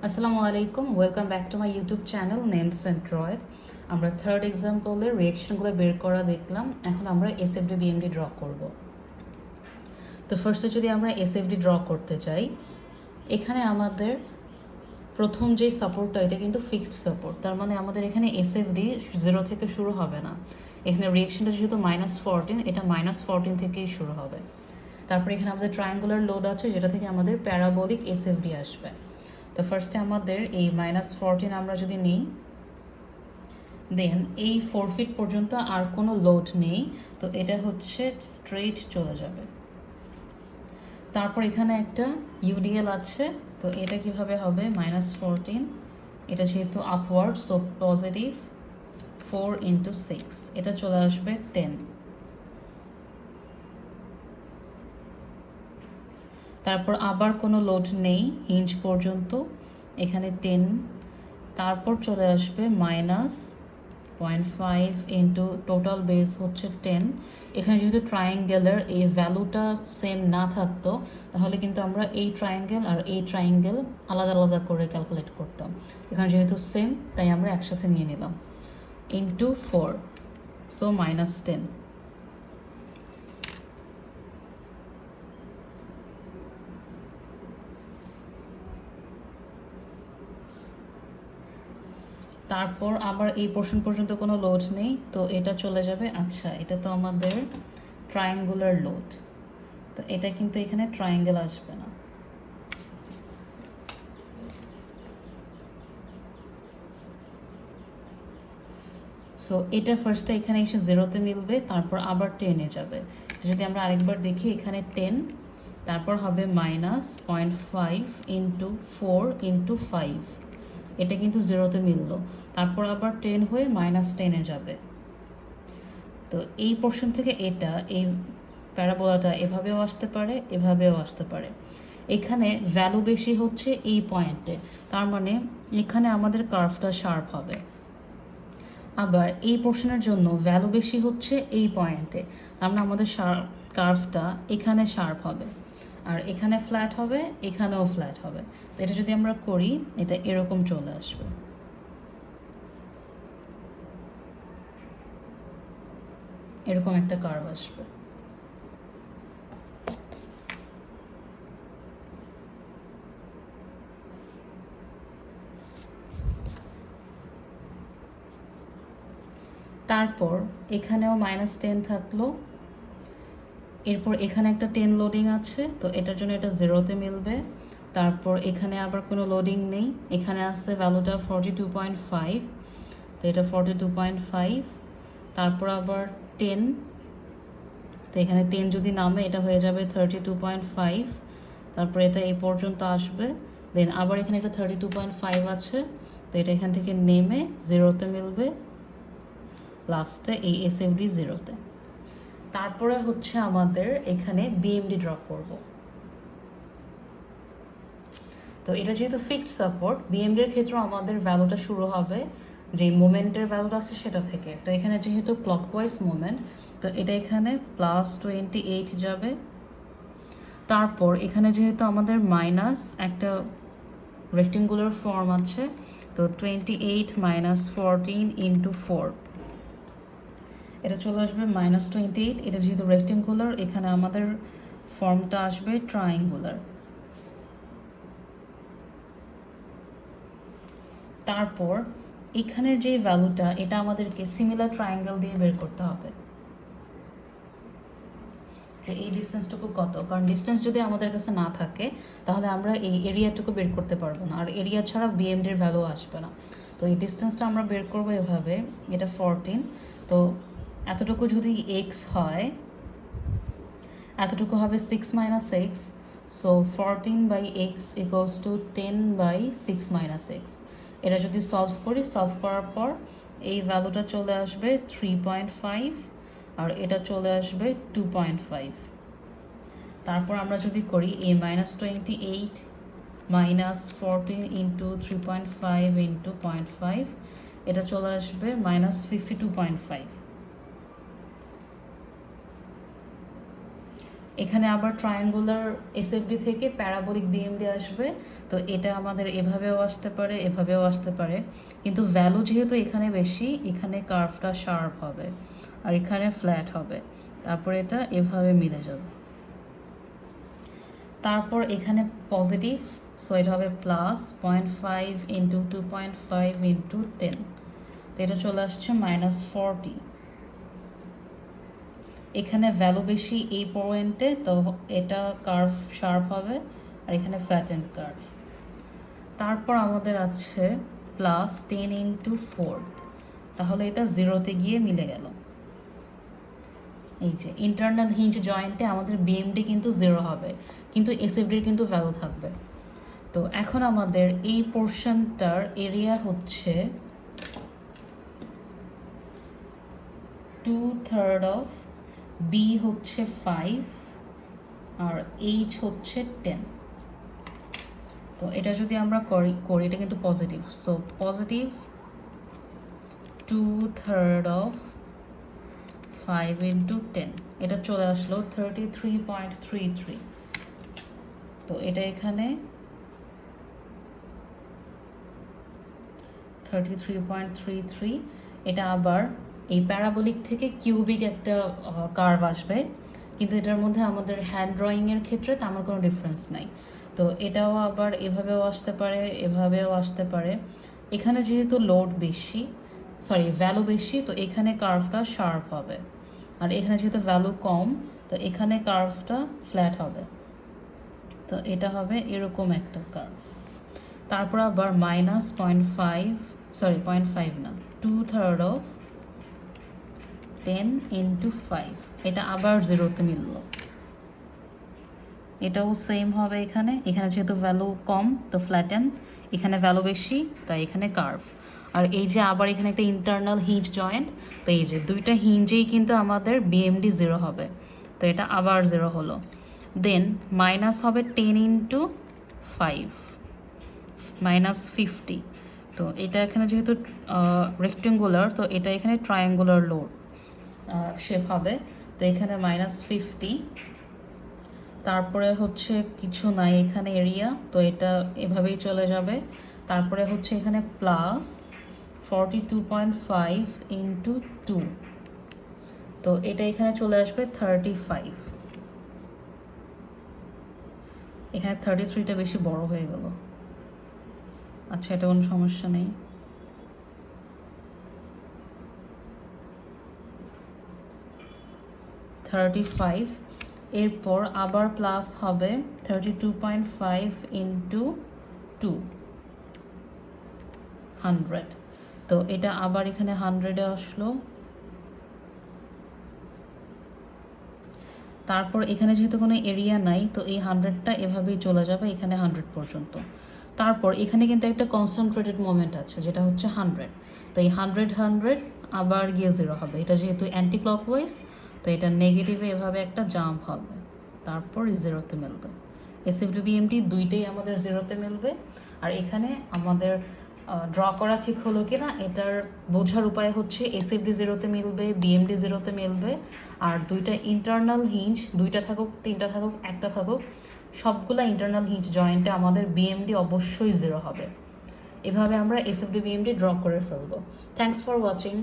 আসসালামু আলাইকুম, welcome back to my YouTube channel named centroid. আমরা থার্ড এক্সাম্পলের রিয়েকশনগুলো বের করা দেখলাম। এখন আমরা এসএফডি বিএমডি ড্র করব। তো ফার্স্টে যদি আমরা এসএফডি ড্র করতে চাই, এখানে আমাদের প্রথম যে সাপোর্টটা এটা কিন্তু ফিক্সড সাপোর্ট, তার মানে আমাদের এখানে এসএফডি 0 থেকে শুরু হবে না। এখানে রিয়েকশনটা যেহেতু -14, এটা -14 থেকেই শুরু হবে। তারপর এখানে আমাদের ট্রায়াঙ্গুলার লোড আছে, যেটা থেকে আমাদের প্যারাবোলিক এসএফডি আসবে। তো ফার্স্টে আমাদের এই -14 আমরা যদি নিই, দেন এই 4 ফিট পর্যন্ত আর কোনো লোড নেই, তো এটা হচ্ছে স্ট্রেইট চলে যাবে। তারপর এখানে একটা ইউডিএল আছে, তো এটা কিভাবে হবে -14, এটা যেহেতু আপওয়ার্ড সো পজিটিভ 4 × 6, এটা চলে আসবে 10। তারপর আবার কোনো লোড নেই হিঞ্জ পর্যন্ত, এখানে 10, তারপর চলে আসবে -0.5 ইন্টু টোটাল বেস হচ্ছে 10। এখানে যেহেতু ট্রায়াঙ্গেলের এই ভ্যালুটা সেম না থাকতো, তাহলে কিন্তু আমরা এই ট্রায়াঙ্গেল আর এই ট্রায়াঙ্গেল আলাদা আলাদা করে ক্যালকুলেট করতাম। এখানে যেহেতু সেম, তাই আমরা একসাথে নিয়ে নিলাম, ইন্টু 4, সো -10। তারপর আবার এই পোর্শন পর্যন্ত কোনো লোড নেই, তো এটা চলে যাবে। আচ্ছা, এটা তো আমাদের ট্রায়াঙ্গুলার লোড, তো এটা কিন্তু এখানে ট্রায়াঙ্গেল আসবে না। সো এটা ফার্স্টে এখানে এসে 0-তে মিলবে, তারপর আবার 10-এ যাবে। যদি আমরা আরেকবার দেখি, এখানে 10, তারপর হবে -0.5 ইন্টু 4 × 5, এটা কিন্তু 0-তে মিলল, তারপর আবার 10 হয়ে -10-এ যাবে। তো এই পোর্শন থেকে এটা, এই প্যারাবোলাটা এভাবেও আসতে পারে, এভাবেও আসতে পারে। এখানে ভ্যালু বেশি হচ্ছে এই পয়েন্টে, তার মানে এখানে আমাদের কার্ভটা শার্প হবে। আবার এই পোর্শনের জন্য ভ্যালু বেশি হচ্ছে এই পয়েন্টে, তার মানে আমাদের কার্ভটা এখানে শার্প হবে, আর এখানে ফ্ল্যাট হবে, এখানেও ফ্ল্যাট হবে। তো এটা যদি আমরা করি, এটা এরকম চলে আসবে। এরকম একটা কার্ভ আসবে। তারপর এখানেও -10 থাকলো, এরপর এখানে একটা 10 লোডিং আছে, তো এটার জন্য এটা 0-তে মিলবে। তারপর এখানে আবার কোনো লোডিং নেই, এখানে আছে ভ্যালুটা 42.5, তো এটা 42.5। তারপর আবার 10, তো এখানে 10 যদি নামে, এটা হয়ে যাবে 32.5। তারপর এটা এই পর্যন্ত আসবে, দেন আবার এখানে একটা 32.5 আছে, তো এটা এখান থেকে নেমে 0-তে মিলবে, লাস্টে এই এসএফডি 0-তে। তারপরে হচ্ছে আমাদের এখানে বিএমডি ড্র করব। তো এটা যেহেতু ফিক্সড সাপোর্ট, বিএমডির ক্ষেত্রে আমাদের ভ্যালুটা শুরু হবে যে মোমেন্টের ভ্যালুটা আছে সেটা থেকে। তো এখানে যেহেতু ক্লকওয়াইজ মোমেন্ট, তো এটা এখানে +28 যাবে। তারপর এখানে যেহেতু আমাদের মাইনাস একটা রেক্টেঙ্গুলার ফর্ম আছে, তো 28 - 14 × 4, এটা চলে আসবে -28। এটা যেহেতু রেক্টেঙ্গুলার, এখানে আমাদের ফর্মটা আসবে ট্রায়াঙ্গুলার। তারপর এখানের যে ভ্যালুটা, এটা আমাদেরকে সিমিলার ট্রায়াঙ্গেল দিয়ে বের করতে হবে যে এই ডিস্টেন্সটুকু কত, কারণ ডিস্টেন্স যদি আমাদের কাছে না থাকে, তাহলে আমরা এই এরিয়াটুকু বের করতে পারবো না, আর এরিয়া ছাড়া বিএমডির ভ্যালু আসবে না। তো এই ডিস্টেন্সটা আমরা বের করবো এভাবে, এটা 14, তো এতটুকু যদি এক্স হয়, এতটুকু হবে 6 - x, সো 14/x = 10/6 - x। এটা যদি সলভ করি, সলভ করার পর এই ভ্যালুটা চলে আসবে 3.5, আর এটা চলে আসবে 2.5। তারপর আমরা যদি করি এই -28 - 14 × 3.5 × 0.5, এটা চলে আসবে -52.5। এখানে আবার ট্রায়াঙ্গুলার এসএফডি থেকে প্যারাবোলিক বিএমডি আসবে, তো এটা আমাদের এভাবেও আসতে পারে, এভাবেও আসতে পারে, কিন্তু ভ্যালু যেহেতু এখানে বেশি, এখানে কার্ভটা শার্প হবে আর এখানে ফ্ল্যাট হবে, তারপর এটা এভাবে মিলে যাবে। তারপর এখানে পজিটিভ, সো এটা হবে +0.5 ইন্টু 2.5 ইন্টু 10, তো এটা চলে আসছে -40। এখানে ভ্যালু বেশি এই পয়েন্টে, তো এটা কার্ভ শার্প হবে আর এখানে ফ্ল্যাটেন্ড কার্ভ। তারপর আমাদের আছে +10 ইন্টু 4, তাহলে এটা 0-তে গিয়ে মিলে গেল। এই যে ইন্টারনাল হিঞ্জ জয়েন্টে আমাদের বিএমডি কিন্তু 0 হবে, কিন্তু এসএফডির কিন্তু ভ্যালু থাকবে। তো এখন আমাদের এই পোর্শনটার এরিয়া হচ্ছে 2/3 অফ বি হচ্ছে 5 আর এইচ হচ্ছে 10। তো এটা যদি আমরা করি এটা কিন্তু positive, so positive 2/3 of 5 into 10, এটা চলে আসলো 33.33। তো এটা এখানে 33.33। এটা আবার এই প্যারাবোলিক থেকে কিউবিক একটা কার্ভ আসবে, কিন্তু এটার মধ্যে আমাদের হ্যান্ড ড্রয়িংয়ের ক্ষেত্রে তেমন কোনো ডিফারেন্স নাই। তো এটাও আবার এভাবেও আসতে পারে, এভাবেও আসতে পারে। এখানে যেহেতু লোড বেশি, ভ্যালু বেশি, তো এখানে কার্ভটা শার্প হবে, আর এখানে যেহেতু ভ্যালু কম, তো এখানে কার্ভটা ফ্ল্যাট হবে। তো এটা হবে এরকম একটা কার্ভ। তারপর আবার -0.5 না, 2/3 অফ 10 ইন্টু 5, এটা আবার 0-তে মিলল। এটাও সেম হবে, এখানে যেহেতু ভ্যালু কম তো ফ্ল্যাটেন, এখানে ভ্যালু বেশি তাই এখানে কার্ভ। আর এই যে আবার এখানে একটা ইন্টারনাল হিঞ্জ জয়েন্ট, তো এই যে দুইটা হিঞ্জেই কিন্তু আমাদের বিএমডি 0 হবে, তো এটা আবার 0 হলো। দেন মাইনাস হবে 10 ইন্টু 5 -50। তো এটা এখানে যেহেতু রেক্টেঙ্গুলার, তো এটা এখানে ট্রায়াঙ্গুলার লোড শেপ হবে, তো এখানে -50। তারপরে হচ্ছে কিছু নাই এখানে এরিয়া, তো এটা এভাবেই চলে যাবে। তারপরে হচ্ছে এখানে +42.5 ইন্টু 2, তো এটা এখানে চলে আসবে 35। এখানে 33টা বেশি বড় হয়ে গেল, আচ্ছা এটা কোনো সমস্যা নেই। এরপর আবার প্লাস হবে 32.5 ইন্টু 2, 100। তো এটা আবার এখানে 100-এ আসলো। তারপর এখানে যেহেতু কোনো এরিয়া নাই, তো এই 100টা এভাবেই চলে যাবে এখানে 100 পর্যন্ত। তারপর এখানে কিন্তু একটা কনসেন্ট্রেটেড মোমেন্ট আছে যেটা হচ্ছে 100, তো এই 100 আবার গিয়ে 0 হবে। এটা যেহেতু অ্যান্টি ক্লকওয়াইজ, তো এটা নেগেটিভে এভাবে একটা জাম্প হবে, তারপর 0-তে মিলবে। এসএফডি বিএমডি দুইটাই আমাদের 0-তে মিলবে। আর এখানে আমাদের ড্র করা ঠিক হলো কি না এটার বোঝার উপায় হচ্ছে এসএফডি 0-তে মিলবে, বিএমডি 0-তে মিলবে, আর দুইটা ইন্টারনাল হিঞ্জ, দুইটা থাকুক, তিনটা থাকুক, একটা থাকুক, সবগুলা ইন্টারনাল হিঞ্জ জয়েন্টে আমাদের বিএমডি অবশ্যই 0 হবে। এভাবে আমরা এসএফডি বিএমডি ড্র করে ফেলবো। Thanks for watching.